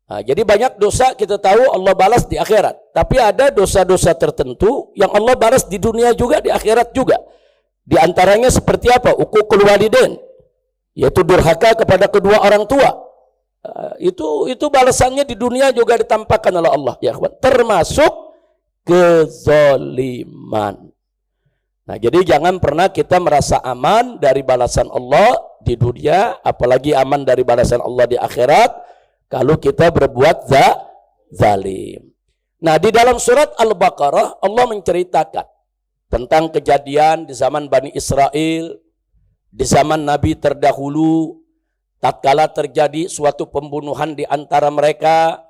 Nah, jadi banyak dosa kita tahu Allah balas di akhirat. Tapi ada dosa-dosa tertentu yang Allah balas di dunia juga, di akhirat juga. Di antaranya seperti apa? Uququl walidain, yaitu durhaka kepada kedua orang tua. Itu balasannya di dunia juga ditampakkan oleh Allah, ya kawan. Termasuk kezaliman. Nah, jadi jangan pernah kita merasa aman dari balasan Allah di dunia, apalagi aman dari balasan Allah di akhirat kalau kita berbuat zalim. Nah, di dalam surat Al-Baqarah Allah menceritakan tentang kejadian di zaman Bani Israel, di zaman Nabi terdahulu, tatkala terjadi suatu pembunuhan di antara mereka,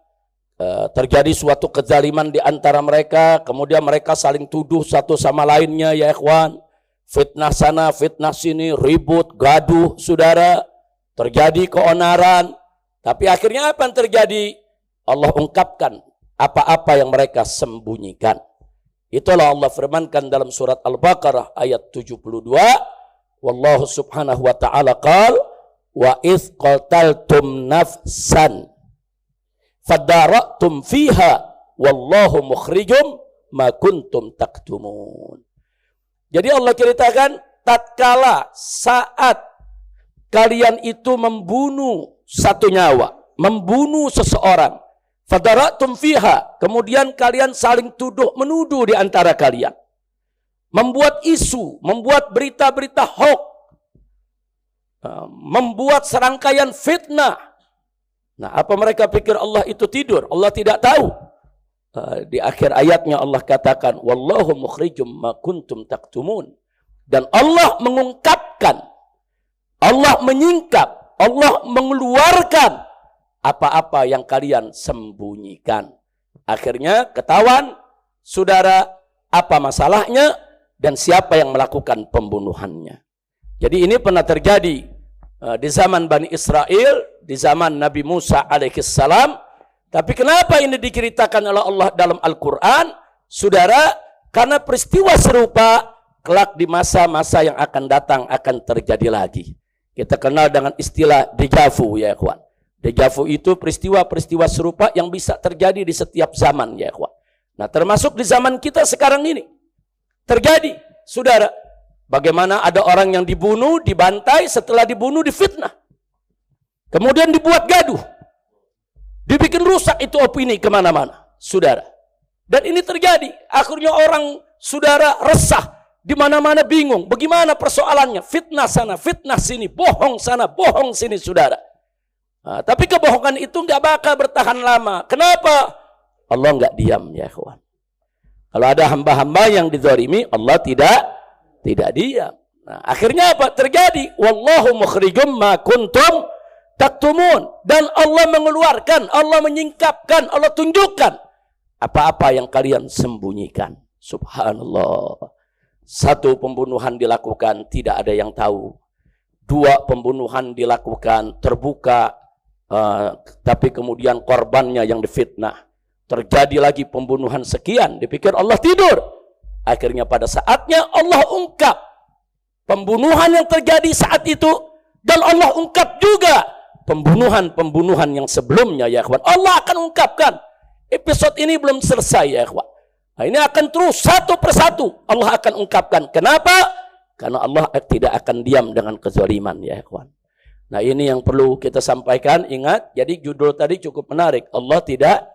terjadi suatu kezaliman di antara mereka, kemudian mereka saling tuduh satu sama lainnya, ya ikhwan. Fitnah sana, fitnah sini, ribut, gaduh, saudara. Terjadi keonaran. Tapi akhirnya apa yang terjadi? Allah ungkapkan apa-apa yang mereka sembunyikan. Itulah Allah firmankan dalam surat Al-Baqarah ayat 72. Wallahu subhanahu wa ta'ala qal wa idh qataltum nafsan fadara'tum fiha wallahu mukhrijum ma kuntum taktumun. Jadi Allah ceritakan tatkala saat kalian itu membunuh satu nyawa, membunuh seseorang, fadara'tum fiha, kemudian kalian saling tuduh menuduh di antara kalian, membuat isu, membuat berita-berita hoax, membuat serangkaian fitnah. Nah, apa mereka pikir Allah itu tidur? Allah tidak tahu. Di akhir ayatnya Allah katakan wallahu mukhrijum ma kuntum taktumun, dan Allah mengungkapkan, Allah menyingkap, Allah mengeluarkan apa-apa yang kalian sembunyikan. Akhirnya ketahuan, saudara, apa masalahnya dan siapa yang melakukan pembunuhannya. Jadi ini pernah terjadi di zaman Bani Israel, di zaman Nabi Musa alaihissalam. Tapi kenapa ini diceritakan oleh Allah dalam Al-Quran? Saudara, karena peristiwa serupa kelak di masa-masa yang akan datang akan terjadi lagi. Kita kenal dengan istilah dejavu, ya ikhwan. Dejavu itu peristiwa-peristiwa serupa yang bisa terjadi di setiap zaman, ya ikhwan. Nah, termasuk di zaman kita sekarang ini. Terjadi, saudara. Bagaimana ada orang yang dibunuh, dibantai, setelah dibunuh difitnah. Kemudian dibuat gaduh. Dibikin rusak itu opini kemana-mana, saudara. Dan ini terjadi. Akhirnya orang, saudara, resah. Di mana-mana bingung, bagaimana persoalannya? Fitnah sana, fitnah sini, bohong sana, bohong sini, saudara. Nah, tapi kebohongan itu nggak bakal bertahan lama. Kenapa? Allah nggak diam, ya kawan. Kalau ada hamba-hamba yang dizalimi, Allah tidak diam. Nah, akhirnya apa? Terjadi. Wallahu mukhrijum ma kuntum taktumun. Dan Allah mengeluarkan, Allah menyingkapkan, Allah tunjukkan apa-apa yang kalian sembunyikan. Subhanallah. Satu pembunuhan dilakukan, tidak ada yang tahu. Dua pembunuhan dilakukan, terbuka, tapi kemudian korbannya yang difitnah. Terjadi lagi pembunuhan sekian, dipikir Allah tidur. Akhirnya pada saatnya Allah ungkap pembunuhan yang terjadi saat itu. Dan Allah ungkap juga pembunuhan-pembunuhan yang sebelumnya, ya kawan. Allah akan ungkapkan. Episode ini belum selesai, ya kawan. Nah, ini akan terus satu persatu Allah akan ungkapkan. Kenapa? Karena Allah tidak akan diam dengan kezaliman, ya kawan. Nah, ini yang perlu kita sampaikan. Ingat, jadi judul tadi cukup menarik. Allah tidak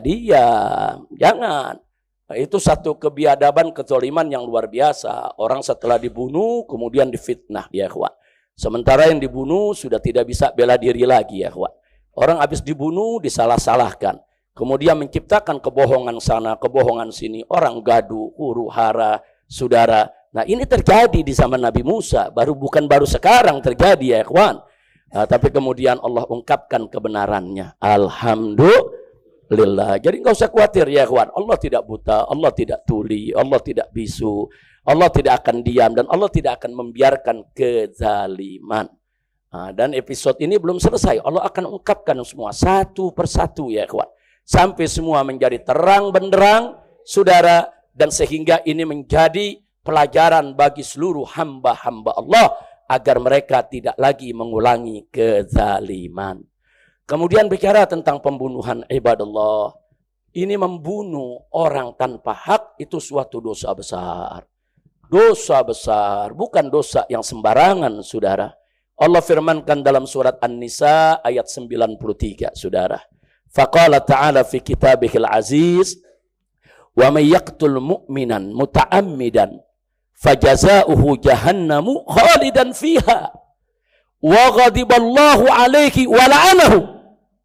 diam. Jangan. Nah, itu satu kebiadaban kezaliman yang luar biasa. Orang setelah dibunuh kemudian difitnah, ya kawan. Sementara yang dibunuh sudah tidak bisa bela diri lagi, ya kawan. Orang habis dibunuh disalah-salahkan. Kemudian menciptakan kebohongan sana, kebohongan sini. Orang gaduh, huru-hara, saudara. Nah, ini terjadi di zaman Nabi Musa. Bukan baru sekarang terjadi, ya ikhwan. Tapi kemudian Allah ungkapkan kebenarannya. Alhamdulillah. Jadi nggak usah khawatir, ya ikhwan. Allah tidak buta, Allah tidak tuli, Allah tidak bisu. Allah tidak akan diam dan Allah tidak akan membiarkan kezaliman. Dan episode ini belum selesai. Allah akan ungkapkan semua satu persatu, ya ikhwan. Sampai semua menjadi terang benderang, saudara, dan sehingga ini menjadi pelajaran bagi seluruh hamba-hamba Allah agar mereka tidak lagi mengulangi kezaliman. Kemudian bicara tentang pembunuhan ibadallah. Ini membunuh orang tanpa hak itu suatu dosa besar. Dosa besar, bukan dosa yang sembarangan, saudara. Allah firmankan dalam surat An-Nisa ayat 93, saudara. Faqala ta'ala fi kitabihil aziz, wa may yaqtul mu'minan muta'ammidan fajaza'uhu jahannamu khalidan fiha wa ghadiballahu alaihi wa la'anahu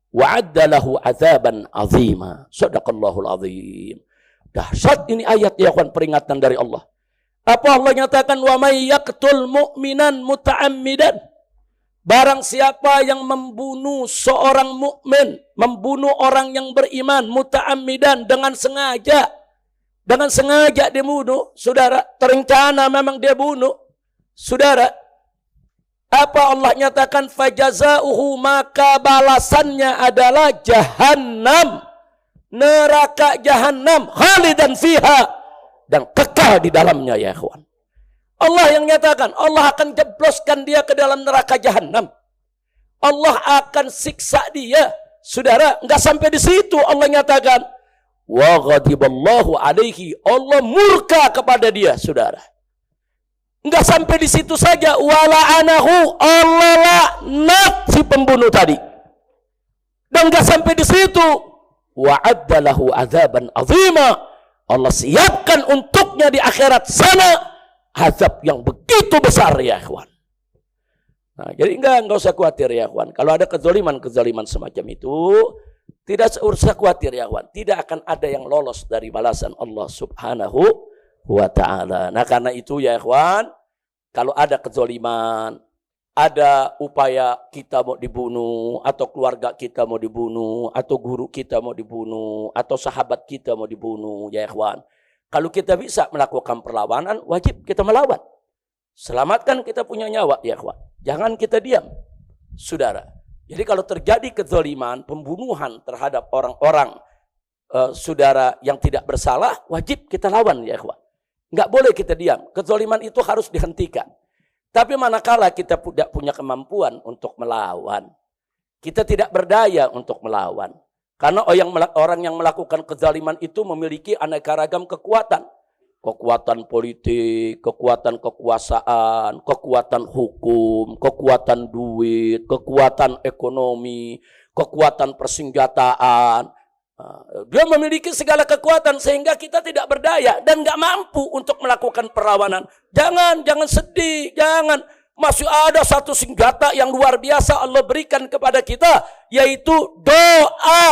wa adda lahu adzaban azima. Shadaqallahul azim. Dahsyat ini ayat ya kawan, peringatan dari Allah. Apa Allah nyatakan wa may yaqtul mu'minan muta'ammidan? Barang siapa yang membunuh seorang mukmin, membunuh orang yang beriman muta'ammidan dengan sengaja dia bunuh, saudara, terencana memang dia bunuh, saudara. Apa Allah nyatakan fajazauhu, maka balasannya adalah jahannam, neraka jahannam, khalidan fiha, dan kekal di dalamnya ya ikhwan. Allah yang nyatakan, Allah akan jebloskan dia ke dalam neraka jahanam. Allah akan siksa dia. Saudara, enggak sampai di situ Allah nyatakan, wa ghadiballahu alaihi, Allah murka kepada dia, saudara. Enggak sampai di situ saja, wa la'anahu, Allah laknat si pembunuh tadi. Dan enggak sampai di situ, wa addalahu adzaban azima, Allah siapkan untuknya di akhirat sana azab yang begitu besar ya ikhwan. Nah, jadi enggak usah khawatir ya ikhwan. Kalau ada kezaliman semacam itu, tidak usah khawatir ya ikhwan. Tidak akan ada yang lolos dari balasan Allah Subhanahu wa ta'ala. Nah, karena itu ya ikhwan, kalau ada kezaliman, ada upaya kita mau dibunuh, atau keluarga kita mau dibunuh, atau guru kita mau dibunuh, atau sahabat kita mau dibunuh ya ikhwan, kalau kita bisa melakukan perlawanan, wajib kita melawan. Selamatkan kita punya nyawa, ya ikhwan. Jangan kita diam, saudara. Jadi kalau terjadi kezaliman, pembunuhan terhadap orang-orang, saudara yang tidak bersalah, wajib kita lawan, ya ikhwan. Nggak boleh kita diam. Kezaliman itu harus dihentikan. Tapi manakala kita tidak punya kemampuan untuk melawan, kita tidak berdaya untuk melawan. Karena orang yang melakukan kezaliman itu memiliki aneka ragam kekuatan. Kekuatan politik, kekuatan kekuasaan, kekuatan hukum, kekuatan duit, kekuatan ekonomi, kekuatan persenjataan. Dia memiliki segala kekuatan sehingga kita tidak berdaya dan nggak mampu untuk melakukan perlawanan. Jangan sedih, jangan. Masih ada satu senjata yang luar biasa Allah berikan kepada kita, yaitu doa.